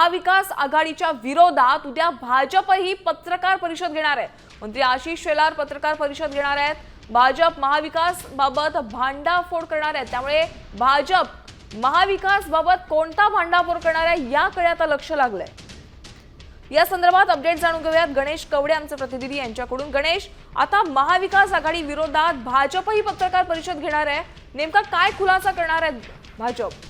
महाविकास आघाडीच्या विरोधात उद्या भाजपही पत्रकार परिषद घेणार आहे। मंत्री आशिष शेलार पत्रकार परिषद घेणार आहेत। भाजप महाविकास बाबत भांडाफोड करणार आहे, त्यामुळे भाजप महाविकास बाबत कोणता भांडाफोड करणार आहे याकडे आता लक्ष लागलंय। या संदर्भात अपडेट जाणून घेऊयात गणेश कवडे आमचे प्रतिनिधी यांच्याकडून। गणेश, आता महाविकास आघाडी विरोधात भाजपही पत्रकार परिषद घेणार आहे, नेमका काय खुलासा करणार आहे भाजप?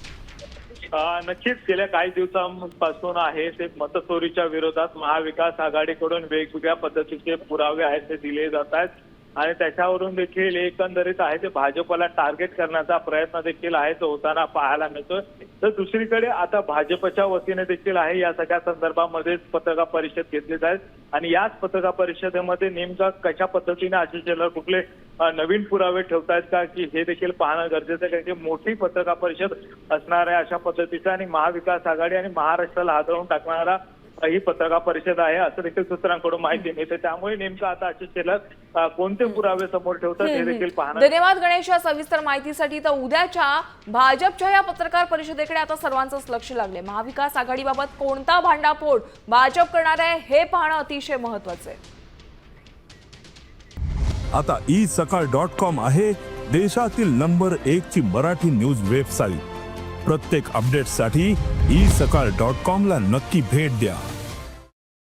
नक्कीच गेल्या काही दिवसांपासून आहे ते मतचोरीच्या विरोधात महाविकास आघाडीकडून वेगवेगळ्या पद्धतीचे पुरावे आहेत ते दिले जात आहेत आणि त्याच्यावरून देखील एकंदरीत आहे ते भाजपला टार्गेट करण्याचा प्रयत्न देखील आहे तो होताना पाहायला मिळतोय। तर दुसरीकडे आता भाजपच्या वतीने देखील आहे या सगळ्या संदर्भामध्ये पत्रकार परिषद घेतली जाईल आणि याच पत्रकार परिषदेमध्ये नेमका कशा पद्धतीने आशिष शेलार कुठले नवीन पुरावे ठेवतायत का की हे देखील पाहणं गरजेचं आहे, कारण की मोठी पत्रकार परिषद असणार आहे अशा पद्धतीचा आणि महाविकास आघाडी आणि महाराष्ट्राला हादरवून टाकणारा ही पत्रकार परिषद आहे असं देखील सूत्रांकडून माहिती मिळते। त्यामुळे नेमकं आता आशिष शेलार कोणते पुरावे समोर ठेवतात हे देखील पाहणं। धन्यवाद गणेश या सविस्तर माहितीसाठी। तर उद्याच्या भाजपच्या या पत्रकार परिषदेकडे आता सर्वांचंच लक्ष लागले। महाविकास आघाडीबाबत कोणता भांडाफोड भाजप करणार आहे हे पाहणं अतिशय महत्त्वाचं आहे। आता isakal.com आहे देशातील नंबर 1 ची मराठी न्यूज वेबसाईट। प्रत्येक अपडेटसाठी isakal.com ला नक्की भेट द्या।